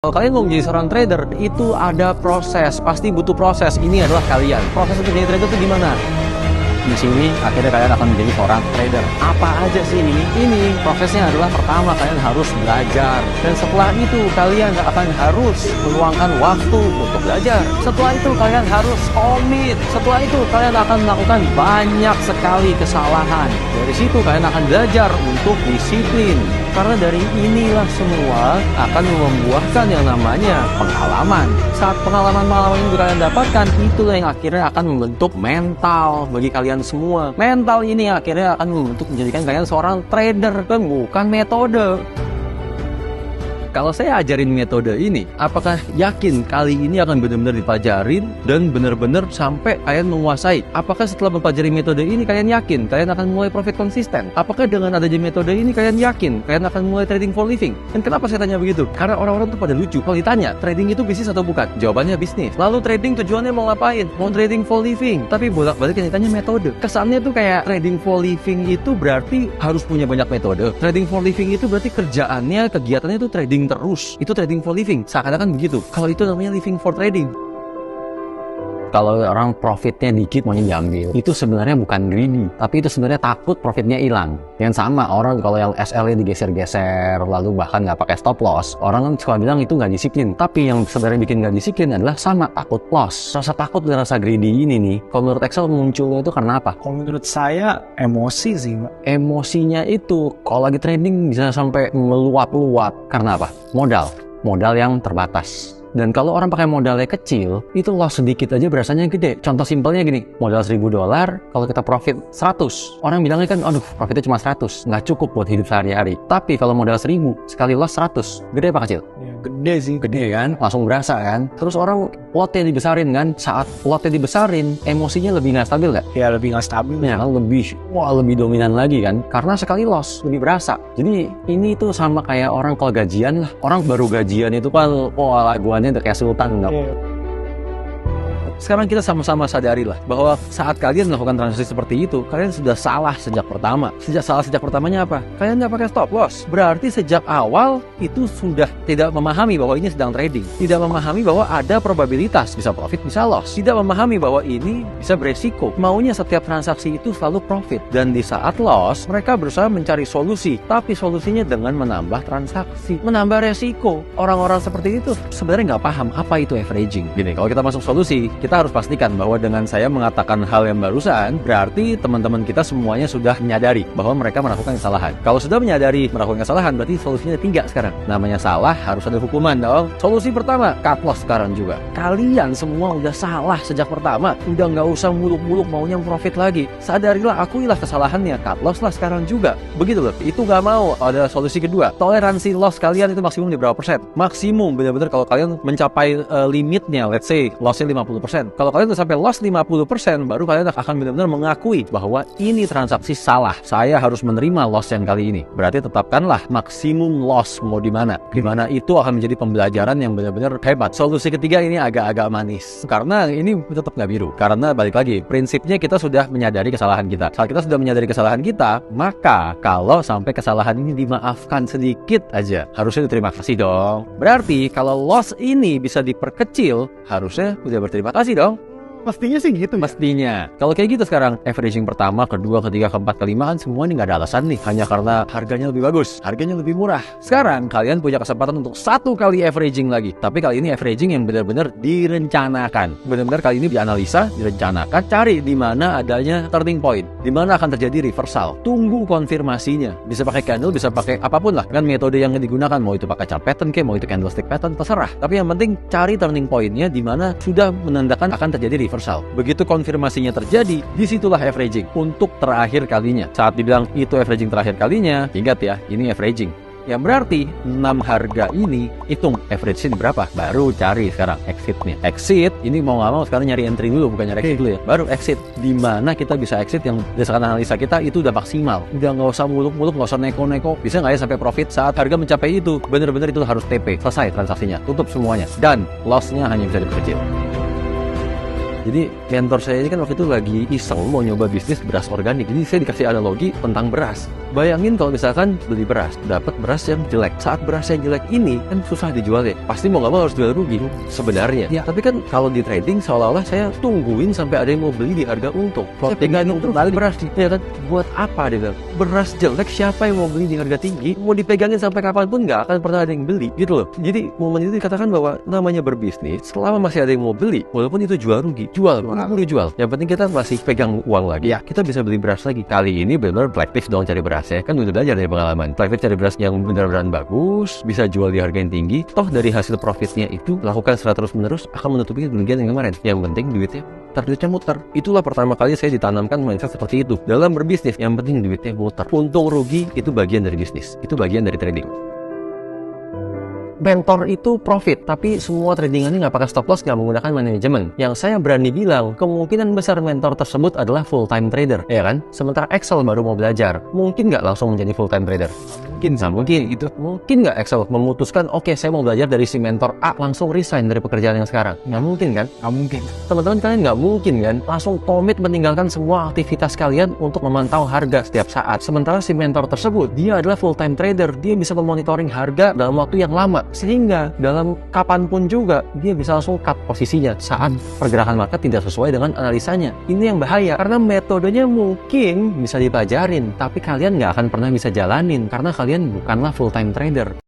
Kalau kalian mau menjadi seorang trader, itu ada proses, pasti butuh proses. Ini adalah kalian. Proses untuk jadi trader itu gimana? Di sini akhirnya kalian akan menjadi seorang trader. Apa aja sih ini? Ini prosesnya adalah pertama kalian harus belajar, dan setelah itu kalian akan harus meluangkan waktu untuk belajar. Setelah itu kalian harus komit. Setelah itu kalian akan melakukan banyak sekali kesalahan. Dari situ kalian akan belajar untuk disiplin. Karena dari inilah semua akan membuahkan yang namanya pengalaman. Saat pengalaman-pengalaman yang kalian dapatkan, itulah yang akhirnya akan membentuk mental bagi kalian semua. Mental ini akhirnya akan membentuk menjadikan kalian seorang trader, dan bukan metode. Kalau saya ajarin metode ini, apakah yakin kali ini akan benar-benar dipelajarin dan benar-benar sampai kalian menguasai? Apakah setelah mempelajari metode ini kalian yakin kalian akan mulai profit konsisten? Apakah dengan adanya metode ini kalian yakin kalian akan mulai trading for living? Dan kenapa saya tanya begitu? Karena orang-orang tuh pada lucu. Kalau ditanya, trading itu bisnis atau bukan? Jawabannya bisnis. Lalu trading tujuannya mau ngapain? Mau trading for living. Tapi bolak-balik yang ditanya metode. Kesannya tuh kayak trading for living itu berarti harus punya banyak metode. Trading for living itu berarti kerjaannya, kegiatannya itu trading terus. Itu trading for living. Seakan-akan begitu. Kalau itu namanya living for trading. Kalau orang profitnya dikit maunya diambil, itu sebenarnya bukan greedy, tapi itu sebenarnya takut profitnya hilang. Yang sama orang kalau yang SL-nya digeser-geser, lalu bahkan nggak pakai stop loss, orang kan suka bilang itu nggak disiplin. Tapi yang sebenarnya bikin nggak disiplin adalah sama takut loss. Rasa takut dan rasa greedy ini nih, kalau menurut Excel munculnya itu karena apa? Kalau menurut saya emosi sih, Mbak. Emosinya itu kalau lagi trading bisa sampai meluap-luap. Karena apa? Modal yang terbatas. Dan kalau orang pakai modalnya kecil, itu loss sedikit aja berasanya gede. Contoh simpelnya gini, modal $1.000, kalau kita profit 100, orang bilangnya kan, aduh profitnya cuma 100, nggak cukup buat hidup sehari-hari. Tapi kalau modal 1.000, sekali loss 100, gede apa kecil? Ya, gede sih. Gede kan? Langsung berasa kan? Terus orang lotnya dibesarin kan? Saat lotnya dibesarin, emosinya lebih nggak stabil nggak? Ya lebih nggak stabil. Ya kan lebih dominan lagi kan? Karena sekali loss, lebih berasa. Jadi ini tuh sama kayak orang kalau gajian lah. Orang baru gajian itu kan, laguannya udah kayak sultan enggak? Yeah. Sekarang kita sama-sama sadarilah bahwa saat kalian melakukan transaksi seperti itu, kalian sudah salah sejak pertama. Sejak pertamanya apa? Kalian nggak pakai stop loss. Berarti sejak awal itu sudah tidak memahami bahwa ini sedang trading. Tidak memahami bahwa ada probabilitas bisa profit, bisa loss. Tidak memahami bahwa ini bisa beresiko. Maunya setiap transaksi itu selalu profit. Dan di saat loss, mereka berusaha mencari solusi. Tapi solusinya dengan menambah transaksi, menambah resiko. Orang-orang seperti itu sebenarnya nggak paham apa itu averaging. Gini, kalau kita masuk solusi, kita harus pastikan bahwa dengan saya mengatakan hal yang barusan, berarti teman-teman kita semuanya sudah menyadari bahwa mereka melakukan kesalahan. Kalau sudah menyadari melakukan kesalahan, berarti solusinya 3 sekarang. Namanya salah, harus ada hukuman dong. Solusi pertama, cut loss sekarang juga. Kalian semua udah salah sejak pertama. Udah nggak usah muluk-muluk maunya profit lagi. Sadarilah, akuilah kesalahannya. Cut loss lah sekarang juga. Begitu loh. Itu nggak mau. Ada solusi kedua. Toleransi loss kalian itu maksimum di berapa persen? Maksimum benar-benar kalau kalian mencapai limitnya, let's say lossnya 50%. Kalau kalian udah sampai loss 50%, baru kalian akan benar-benar mengakui bahwa ini transaksi salah. Saya harus menerima loss yang kali ini. Berarti tetapkanlah maksimum loss mau di mana. Di mana itu akan menjadi pembelajaran yang benar-benar hebat. Solusi ketiga ini agak-agak manis. Karena ini tetap nggak biru. Karena balik lagi, prinsipnya kita sudah menyadari kesalahan kita. Saat kita sudah menyadari kesalahan kita, maka kalau sampai kesalahan ini dimaafkan sedikit aja, harusnya diterima kasih dong. Berarti kalau loss ini bisa diperkecil, harusnya udah berterima kasih dong. Pastinya sih gitu. Pastinya. Kalau kayak gitu sekarang, averaging pertama, kedua, ketiga, keempat, kelima kan semua ini nggak ada alasan nih. Hanya karena harganya lebih bagus, harganya lebih murah. Sekarang kalian punya kesempatan untuk 1 kali averaging lagi. Tapi kali ini averaging yang benar-benar direncanakan. Benar-benar kali ini dianalisa, direncanakan, cari di mana adanya turning point, di mana akan terjadi reversal. Tunggu konfirmasinya. Bisa pakai candle, bisa pakai apapun lah. Kan metode yang digunakan, mau itu pakai chart pattern mau itu candlestick pattern, terserah. Tapi yang penting cari turning pointnya di mana sudah menandakan akan terjadi reversal. Begitu konfirmasinya terjadi, disitulah averaging untuk terakhir kalinya. Saat dibilang itu averaging terakhir kalinya, ingat ya, ini averaging. Yang berarti 6 harga ini hitung average-nya berapa, baru cari sekarang exit-nya. Exit ini mau nggak mau sekarang nyari entry dulu, bukan nyari exit dulu ya. Baru exit. Di mana kita bisa exit yang berdasarkan analisa kita itu udah maksimal. Udah nggak usah muluk-muluk, nggak usah neko-neko. Bisa nggak ya sampai profit saat harga mencapai itu? Bener-bener itu harus TP, selesai transaksinya, tutup semuanya, dan loss-nya hanya bisa diperkecil. Jadi mentor saya ini kan waktu itu lagi iseng mau nyoba bisnis beras organik. Jadi saya dikasih analogi tentang beras. Bayangin kalau misalkan beli beras, dapat beras yang jelek. Saat beras yang jelek ini kan susah dijual ya. Pasti mau nggak mau harus jual rugi sebenarnya. Ya. Tapi kan kalau di trading seolah-olah saya tungguin sampai ada yang mau beli di harga untung. Saya pegang terus beras, ya kan? Buat apa dia bilang? Beras jelek siapa yang mau beli di harga tinggi? Mau dipegangin sampai kapanpun nggak akan pernah ada yang beli, gitu loh. Jadi momen itu dikatakan bahwa namanya berbisnis, selama masih ada yang mau beli, walaupun itu jual rugi, jual, boleh jual. Yang penting kita masih pegang uang lagi. Ya, kita bisa beli beras lagi. Kali ini benar-benar Flagship dong cari beras ya, kan udah belajar dari pengalaman. Flagship cari beras yang benar-benar bagus, bisa jual di harga yang tinggi. Toh dari hasil profitnya itu lakukan secara terus-menerus akan menutupi kerugian yang kemarin. Yang penting duitnya muter. Itulah pertama kali saya ditanamkan mindset seperti itu. Dalam berbisnis, yang penting duitnya muter. Untung rugi itu bagian dari bisnis, itu bagian dari trading. Mentor itu profit, tapi semua tradingannya nggak pakai stop loss, nggak menggunakan manajemen. Yang saya berani bilang, kemungkinan besar mentor tersebut adalah full-time trader, ya kan? Sementara Excel baru mau belajar, mungkin nggak langsung menjadi full-time trader? Mungkin gitu. Mungkin nggak Excel memutuskan, oke, saya mau belajar dari si mentor A, langsung resign dari pekerjaan yang sekarang? Nggak mungkin kan? Nggak mungkin. Teman-teman kalian nggak mungkin kan? Langsung komit meninggalkan semua aktivitas kalian untuk memantau harga setiap saat. Sementara si mentor tersebut, dia adalah full-time trader, dia bisa memonitoring harga dalam waktu yang lama. Sehingga dalam kapanpun juga dia bisa langsung cut posisinya saat pergerakan market tidak sesuai dengan analisanya. Ini yang bahaya karena metodenya mungkin bisa dipelajarin, tapi kalian nggak akan pernah bisa jalanin karena kalian bukanlah full time trader.